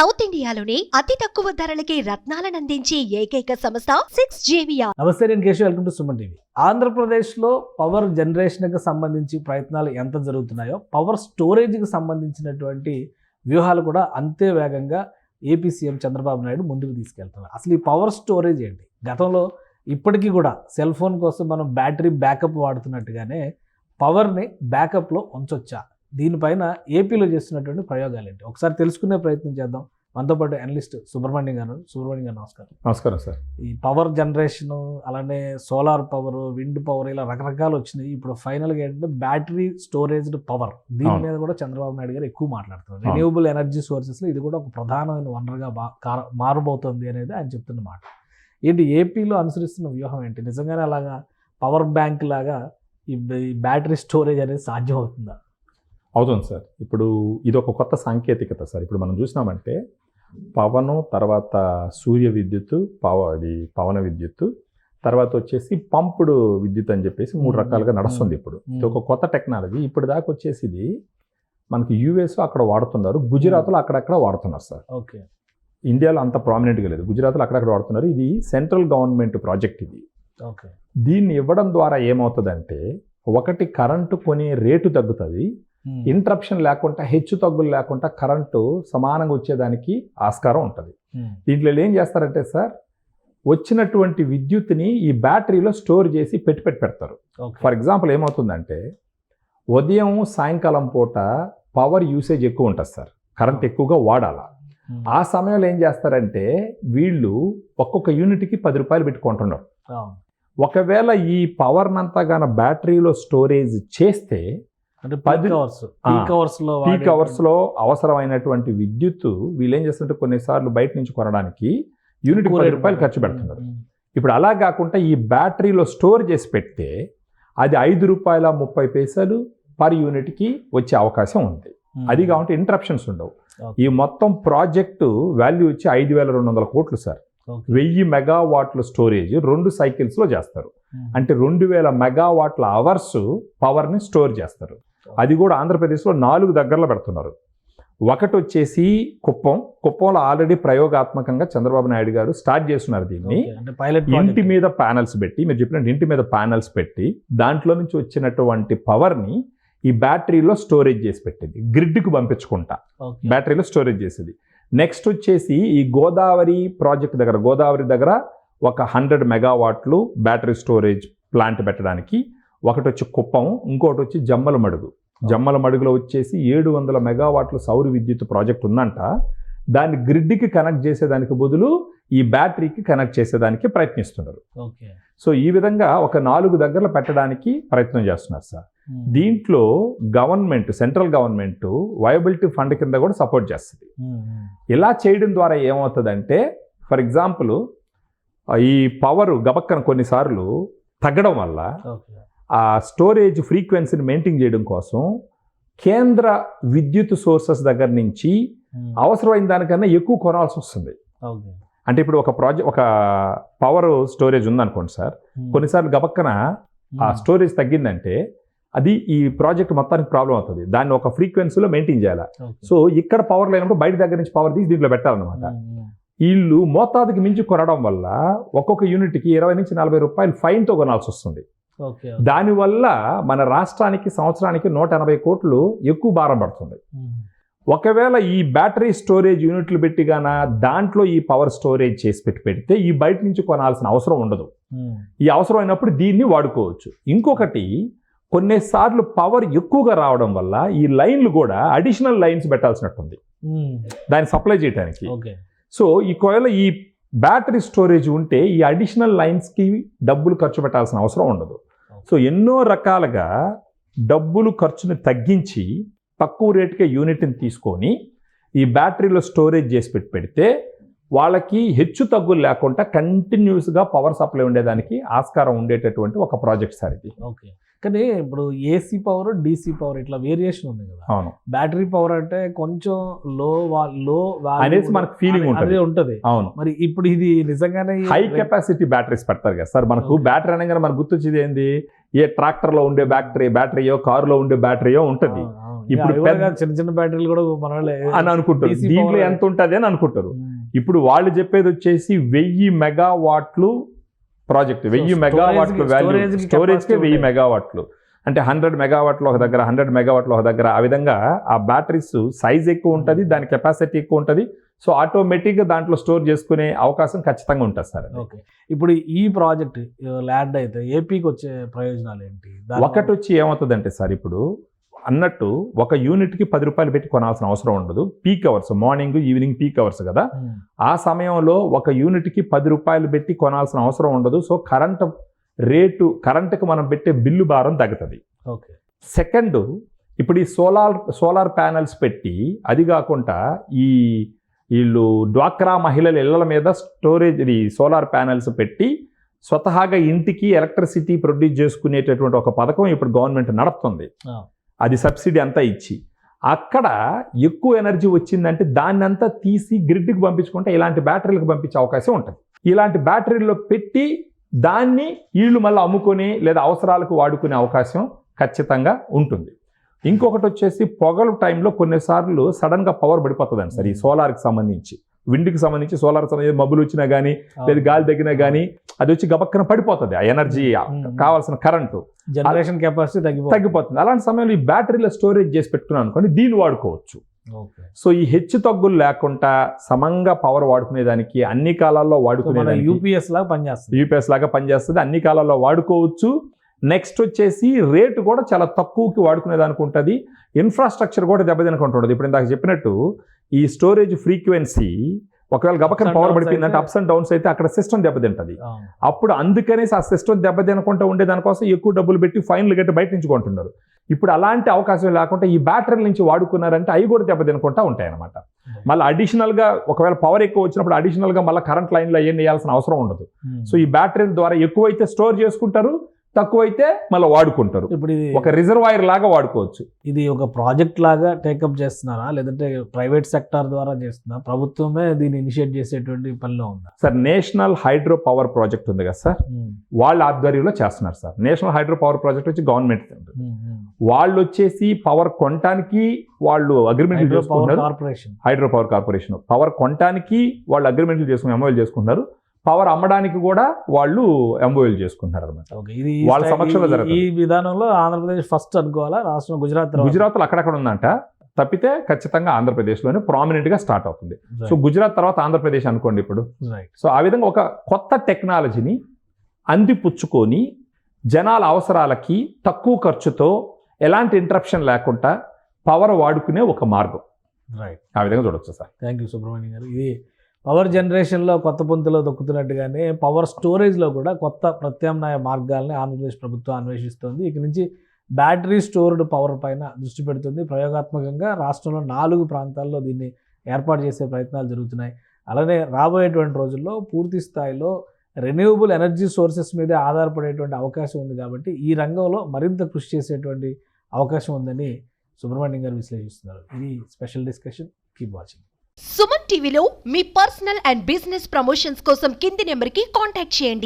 South ఇండియాలోని అతి తక్కువ ధరలకి రత్నాలనందించే ఏకైక సంస్థ 6JVR. నమస్తే, నేను Keshav. Welcome to Suman TV. ఆంధ్రప్రదేశ్లో పవర్ జనరేషన్కి సంబంధించి ప్రయత్నాలు ఎంత జరుగుతున్నాయో, పవర్ స్టోరేజ్కి సంబంధించినటువంటి వ్యూహాలు కూడా అంతే వేగంగా ఏపీ సీఎం చంద్రబాబు నాయుడు ముందుకు తీసుకెళ్తున్నారు. అసలు ఈ పవర్ స్టోరేజ్ ఏంటి? గతంలో ఇప్పటికీ కూడా సెల్ ఫోన్ కోసం మనం బ్యాటరీ బ్యాకప్ వాడుతున్నట్టుగానే పవర్ని బ్యాకప్లో ఉంచొచ్చా? దీనిపైన ఏపీలో చేస్తున్నటువంటి ప్రయోగాలు ఏంటి? ఒకసారి తెలుసుకునే ప్రయత్నం చేద్దాం. మనతో పాటు అనలిస్ట్ సుబ్రహ్మణ్యం గారు. సుబ్రహ్మణ్యం గారు నమస్కారం. నమస్కారం సార్. ఈ పవర్ జనరేషను, అలానే సోలార్ పవర్, విండ్ పవర్, ఇలా రకరకాలు వచ్చినాయి. ఇప్పుడు ఫైనల్గా ఏంటంటే బ్యాటరీ స్టోరేజ్డ్ పవర్, దీని మీద కూడా చంద్రబాబు నాయుడు గారు ఎక్కువ మాట్లాడుతున్నారు. రెన్యూవబుల్ ఎనర్జీ సోర్సెస్లో ఇది కూడా ఒక ప్రధానమైన వనరుగా మారబోతోంది అనేది ఆయన చెప్తున్న మాట. ఏంటి ఏపీలో అనుసరిస్తున్న వ్యూహం ఏంటి? నిజంగానే అలాగా పవర్ బ్యాంక్ లాగా ఈ బ్యాటరీ స్టోరేజ్ అనేది సాధ్యం అవుతుందా? అవుతుంది సార్. ఇప్పుడు ఇది ఒక కొత్త సాంకేతికత సార్. ఇప్పుడు మనం చూసినామంటే పవను, తర్వాత సూర్య విద్యుత్తు, పవన విద్యుత్తు, తర్వాత వచ్చేసి పంపుడు విద్యుత్ అని చెప్పేసి 3 రకాలుగా నడుస్తుంది. ఇప్పుడు ఇది ఒక కొత్త టెక్నాలజీ. ఇప్పుడు దాకా వచ్చేసి ఇది మనకి యూఎస్ అక్కడ వాడుతున్నారు, గుజరాత్లో అక్కడక్కడ వాడుతున్నారు సార్. ఓకే. ఇండియాలో అంత ప్రామినెంట్గా లేదు, గుజరాత్లో అక్కడక్కడ వాడుతున్నారు. ఇది సెంట్రల్ గవర్నమెంట్ ప్రాజెక్ట్ ఇది. ఓకే. దీన్ని ఇవ్వడం ద్వారా ఏమవుతుందంటే, ఒకటి కరెంటు కొనే రేటు తగ్గుతుంది, ఇంటరప్షన్ లేకుండా, హెచ్చు తగ్గులు లేకుండా కరెంటు సమానంగా వచ్చేదానికి ఆస్కారం ఉంటుంది. దీంట్లో ఏం చేస్తారంటే సార్, వచ్చినటువంటి విద్యుత్ని ఈ బ్యాటరీలో స్టోర్ చేసి పెడతారు. ఫర్ ఎగ్జాంపుల్ ఏమవుతుందంటే, ఉదయం సాయంకాలం పూట పవర్ యూసేజ్ ఎక్కువ ఉంటుంది సార్, కరెంట్ ఎక్కువగా వాడాలా. ఆ సమయంలో ఏం చేస్తారంటే వీళ్ళు ఒక్కొక్క యూనిట్కి 10 రూపాయలు పెట్టుకుంటున్నారు. ఒకవేళ ఈ పవర్నంతా గాన బ్యాటరీలో స్టోరేజ్ చేస్తే అంటే పీక్ అవర్స్లో అవసరమైనటువంటి విద్యుత్తు వీళ్ళు ఏం చేస్తుంటే కొన్నిసార్లు బయట నుంచి కొనడానికి యూనిట్ 10 రూపాయలు ఖర్చు పెడుతున్నారు. ఇప్పుడు అలా కాకుండా ఈ బ్యాటరీలో స్టోర్ చేసి పెడితే అది 5 రూపాయల 30 పైసలు పర్ యూనిట్కి వచ్చే అవకాశం ఉంది. అది కాకుంటే ఇంటరప్షన్స్ ఉండవు. ఈ మొత్తం ప్రాజెక్టు వాల్యూ వచ్చి 5,200 కోట్లు సార్. 1000 మెగావాట్ల స్టోరేజ్ 2 సైకిల్స్లో చేస్తారు. అంటే 2000 మెగావాట్ల అవర్స్ పవర్ని స్టోర్ చేస్తారు. అది కూడా ఆంధ్రప్రదేశ్లో 4 దగ్గరలో పెడుతున్నారు. ఒకటి వచ్చేసి కుప్పంలో ఆల్రెడీ ప్రయోగాత్మకంగా చంద్రబాబు నాయుడు గారు స్టార్ట్ చేస్తున్నారు దీన్ని. ఇంటి మీద ప్యానల్స్ పెట్టి, మీరు చెప్పినట్టు ఇంటి మీద ప్యానల్స్ పెట్టి దాంట్లో నుంచి వచ్చినటువంటి పవర్ని ఈ బ్యాటరీలో స్టోరేజ్ చేసి పెట్టింది, గ్రిడ్కి పంపించుకుంటా బ్యాటరీలో స్టోరేజ్ చేసేది. నెక్స్ట్ వచ్చేసి ఈ గోదావరి ప్రాజెక్ట్ దగ్గర, గోదావరి దగ్గర ఒక 100 మెగావాట్లు బ్యాటరీ స్టోరేజ్ ప్లాంట్ పెట్టడానికి, ఒకటి వచ్చి కుప్పం, ఇంకోటి వచ్చి జమ్మలమడుగులో వచ్చేసి 700 మెగావాట్ల సౌర విద్యుత్ ప్రాజెక్ట్ ఉందంట. దాన్ని గ్రిడ్కి కనెక్ట్ చేసేదానికి బదులు ఈ బ్యాటరీకి కనెక్ట్ చేసేదానికి ప్రయత్నిస్తున్నారు. సో ఈ విధంగా ఒక 4 దగ్గరలో పెట్టడానికి ప్రయత్నం చేస్తున్నారు సార్. దీంట్లో government, central government viability fund కింద కూడా సపోర్ట్ చేస్తుంది. ఇలా చేయడం ద్వారా ఏమవుతుందంటే, ఫర్ ఎగ్జాంపుల్ ఈ పవర్ గబక్కన కొన్నిసార్లు తగ్గడం వల్ల ఆ స్టోరేజ్ ఫ్రీక్వెన్సీని మెయింటైన్ చేయడం కోసం కేంద్ర విద్యుత్ సోర్సెస్ దగ్గర నుంచి అవసరమైన దానికన్నా ఎక్కువ కొనాల్సి వస్తుంది. అంటే ఇప్పుడు ఒక పవర్ స్టోరేజ్ ఉందనుకోండి సార్, కొన్నిసార్లు గబక్కన ఆ స్టోరేజ్ తగ్గిందంటే అది ఈ ప్రాజెక్ట్ మొత్తానికి ప్రాబ్లం అవుతుంది. దాన్ని ఒక ఫ్రీక్వెన్సీలో మెయింటైన్ చేయాలి. సో ఇక్కడ పవర్ లేనప్పుడు బయట దగ్గర నుంచి పవర్ తీసి దీంట్లో పెట్టాలన్నమాట. వీళ్ళు మోతాదుకి మించి కొనడం వల్ల ఒక్కొక్క యూనిట్కి 20 నుంచి 40 రూపాయలు ఫైన్తో కొనాల్సి వస్తుంది. దానివల్ల మన రాష్ట్రానికి సంవత్సరానికి 180 కోట్లు ఎక్కువ భారం పడుతుంది. ఒకవేళ ఈ బ్యాటరీ స్టోరేజ్ యూనిట్లు పెట్టి గాన దాంట్లో ఈ పవర్ స్టోరేజ్ చేసి పెడితే ఈ బయట నుంచి కొనాల్సిన అవసరం ఉండదు. ఈ అవసరం అయినప్పుడు దీన్ని వాడుకోవచ్చు. ఇంకొకటి, కొన్నిసార్లు పవర్ ఎక్కువగా రావడం వల్ల ఈ లైన్లు కూడా అడిషనల్ లైన్స్ పెట్టాల్సినట్టుంది దాన్ని సప్లై చేయడానికి. సో ఒకవేళ ఈ బ్యాటరీ స్టోరేజ్ ఉంటే ఈ అడిషనల్ లైన్స్కి డబ్బులు ఖర్చు పెట్టాల్సిన అవసరం ఉండదు. సో ఎన్నో రకాలుగా డబ్బులు ఖర్చుని తగ్గించి తక్కువ రేటుకే యూనిట్ని తీసుకొని ఈ బ్యాటరీలో స్టోరేజ్ చేసి పెడితే వాళ్ళకి హెచ్చు తగ్గులు లేకుండా కంటిన్యూస్గా పవర్ సప్లై ఉండేదానికి ఆస్కారం ఉండేటటువంటి ఒక ప్రాజెక్ట్ సార్ ఇది. ఓకే. కానీ ఇప్పుడు ఏసీ పవర్, డీసీ పవర్ ఇట్లా వేరియేషన్ ఉంది కదా. అవును. బ్యాటరీ పవర్ అంటే కొంచెం లో అనేసి మనకు ఫీలింగ్ ఉంటుంది. అవును. మరి ఇప్పుడు ఇది నిజంగానే హై కెపాసిటీ బ్యాటరీస్ పెడతారు కదా సార్. మనకు బ్యాటరీ అనగానే మనకు గుర్తొచ్చేది ఏంది, ఏ ట్రాక్టర్లో ఉండే బ్యాటరీయో, కారులో ఉండే బ్యాటరీయో ఉంటుంది. ఇప్పుడు అవి కూడా చిన్న చిన్న బ్యాటరీలు కూడా మన వాళ్ళే అని అనుకుంటారు, DC దీంట్లో power. ఎంత ఉంటుంది అని అనుకుంటారు. ఇప్పుడు వాళ్ళు చెప్పేది వచ్చేసి 1000 మెగావాట్లు ప్రాజెక్ట్, 1000 మెగావాట్లు వాల్యూ, స్టోరేజ్కే 1000 మెగావాట్లు అంటే 100 మెగావాట్లు ఒక దగ్గర, 100 మెగావాట్లు ఒక దగ్గర. ఆ విధంగా ఆ బ్యాటరీస్ సైజ్ ఎక్కువ ఉంటుంది, దాని కెపాసిటీ ఎక్కువ ఉంటుంది. సో ఆటోమేటిక్గా దాంట్లో స్టోర్ చేసుకునే అవకాశం ఖచ్చితంగా ఉంటుంది సార్. ఓకే, ఇప్పుడు ఈ ప్రాజెక్ట్ ల్యాండ్ అయితే ఏపీకి వచ్చే ప్రయోజనాలు ఏంటి? ఒకటి వచ్చి ఏమవుతుందంటే సార్, ఇప్పుడు అన్నట్టు ఒక యూనిట్కి 10 రూపాయలు పెట్టి కొనాల్సిన అవసరం ఉండదు. Peak hours, morning evening peak hours కదా, ఆ సమయంలో ఒక యూనిట్కి 10 రూపాయలు పెట్టి కొనాల్సిన అవసరం ఉండదు. సో కరెంటుకి మనం పెట్టే బిల్లు భారం తగ్గుతుంది. ఓకే. సెకండ్, ఇప్పుడు ఈ సోలార్ ప్యానెల్స్ పెట్టి, అది కాకుండా వీళ్ళు డ్వాక్రా మహిళల ఇళ్ల మీద స్టోరేజ్ సోలార్ ప్యానెల్స్ పెట్టి స్వతహాగా ఇంటికి ఎలక్ట్రిసిటీ ప్రొడ్యూస్ చేసుకునేటటువంటి ఒక పథకం ఇప్పుడు గవర్నమెంట్ నడుపుతుంది. అది సబ్సిడీ అంతా ఇచ్చి, అక్కడ ఎక్కువ ఎనర్జీ వచ్చిందంటే దాన్ని అంతా తీసి గ్రిడ్కి పంపించుకుంటే ఇలాంటి బ్యాటరీలకు పంపించే అవకాశం ఉంటుంది. ఇలాంటి బ్యాటరీల్లో పెట్టి దాన్ని వీళ్ళు మళ్ళీ అమ్ముకొని లేదా అవసరాలకు వాడుకునే అవకాశం ఖచ్చితంగా ఉంటుంది. ఇంకొకటి వచ్చేసి పొగలు టైంలో కొన్నిసార్లు సడన్గా పవర్ పడిపోతుందండి సార్. ఈ సోలార్కి సంబంధించి, విండ్కి సంబంధించి, సోలార్ సంబంధించి మబ్బులు వచ్చినా కానీ లేదా గాలి తగ్గినా కానీ అది వచ్చి గబక్కన పడిపోతుంది. ఆ ఎనర్జీ కావాల్సిన కరెంటు జనరేషన్ కెపాసిటీ తగ్గిపోతుంది. అలాంటి సమయంలో ఈ బ్యాటరీలో స్టోరేజ్ చేసి పెట్టుకున్నాను అనుకోండి, దీన్ని వాడుకోవచ్చు. సో ఈ హెచ్చు తగ్గులు లేకుండా సమంగా పవర్ వాడుకునేదానికి అన్ని కాలాల్లో వాడుకునే యూపీఎస్ లాగా పనిచేస్తుంది, అన్ని కాలాల్లో వాడుకోవచ్చు. నెక్స్ట్ వచ్చేసి రేటు కూడా చాలా తక్కువకి వాడుకునేదానికి ఉంటుంది. ఇన్ఫ్రాస్ట్రక్చర్ కూడా దెబ్బతినకుంటుంది. ఇప్పుడు ఇందాక చెప్పినట్టు ఈ స్టోరేజ్ ఫ్రీక్వెన్సీ ఒకవేళ గబక్కన పవర్ పడిపోయిందంటే అప్స్ అండ్ డౌన్స్ అయితే అక్కడ సిస్టమ్ దెబ్బతింటుంది. అప్పుడు అందుకనేసి ఆ సిస్టమ్ దెబ్బతినకుండా ఉండే దానికోసం ఎక్కువ డబ్బులు పెట్టి ఫైన్లు గట్టి బయట నుంచి కొంటున్నారు. ఇప్పుడు అలాంటి అవకాశం లేకుండా ఈ బ్యాటరీల నుంచి వాడుకున్నారంటే అవి కూడా దెబ్బతినకుండా ఉంటాయి అనమాట. మళ్ళీ అడిషనల్గా ఒకవేళ పవర్ ఎక్కువ వచ్చినప్పుడు అడిషనల్గా మళ్ళీ కరెంట్ లైన్లో ఏం వేయాల్సిన అవసరం ఉండదు. సో ఈ బ్యాటరీల ద్వారా ఎక్కువైతే స్టోర్ చేసుకుంటారు, తక్కువైతే మళ్ళీ వాడుకుంటారు. ఇప్పుడు ఒక రిజర్వాయర్ లాగా వాడుకోవచ్చు. ఇది ఒక ప్రాజెక్ట్ లాగా టేకప్ చేస్తున్నారా, లేదంటే ప్రైవేట్ సెక్టార్ ద్వారా చేస్తున్నారా? ప్రభుత్వమే దీన్ని ఇనిషియేట్ చేసేటువంటి పనిలో ఉందా sir? National hydro power project ఉంది కదా సార్, వాళ్ళ ఆధ్వర్యంలో చేస్తున్నారు sir. National hydro power project వచ్చి గవర్నమెంట్ వాళ్ళు వచ్చేసి పవర్ కొనటానికి వాళ్ళు అగ్రిమెంట్లు చేసుకుంటున్నారు. హైడ్రో పవర్ కార్పొరేషన్ పవర్ కొనటానికి వాళ్ళు అగ్రిమెంట్లు చేసుకుని ఎంఓఎల్ చేసుకుంటున్నారు. పవర్ అమ్మడానికి కూడా వాళ్ళు ఎంఓఎల్ చేసుకుంటున్నారు అనమాట. వాళ్ళ సమక్షంలో జరుగుతుంది. ఈ విధానంలో ఆంధ్రప్రదేశ్ ఫస్ట్ అనుకోవాలా? రాష్ట్రం గుజరాత్లో అక్కడక్కడ ఉందంట, తప్పితే ఖచ్చితంగా ఆంధ్రప్రదేశ్లోనే ప్రామినెంట్గా స్టార్ట్ అవుతుంది. సో గుజరాత్ తర్వాత ఆంధ్రప్రదేశ్ అనుకోండి ఇప్పుడు. సో ఆ విధంగా ఒక కొత్త టెక్నాలజీని అందిపుచ్చుకొని జనాల అవసరాలకి తక్కువ ఖర్చుతో ఎలాంటి ఇంటరప్షన్ లేకుండా పవర్ వాడుకునే ఒక మార్గం. ఆ విధంగా చూడొచ్చు సార్. థ్యాంక్ యూ సుబ్రహ్మణ్యం గారు. ఇది పవర్ జనరేషన్లో కొత్త పుంతలో దొక్కుతున్నట్టుగానే పవర్ స్టోరేజ్లో కూడా కొత్త ప్రత్యామ్నాయ మార్గాల్ని ఆంధ్రప్రదేశ్ ప్రభుత్వం అన్వేషిస్తోంది. ఇక నుంచి బ్యాటరీ స్టోర్డ్ పవర్ పైన దృష్టి పెడుతుంది. ప్రయోగాత్మకంగా రాష్ట్రంలో 4 ప్రాంతాల్లో దీన్ని ఏర్పాటు చేసే ప్రయత్నాలు జరుగుతున్నాయి. అలానే రాబోయేటువంటి రోజుల్లో పూర్తి స్థాయిలో రెన్యూవబుల్ ఎనర్జీ సోర్సెస్ మీదే ఆధారపడేటువంటి అవకాశం ఉంది. కాబట్టి ఈ రంగంలో మరింత కృషి చేసేటువంటి అవకాశం ఉందని సుబ్రహ్మణ్యం గారు విశ్లేషిస్తున్నారు. ఇది special discussion. Keep watching. Suman టీవీలో మీ పర్సనల్ అండ్ బిజినెస్ ప్రమోషన్స్ కోసం కింది నెంబర్కి కాంటాక్ట్ చేయండి.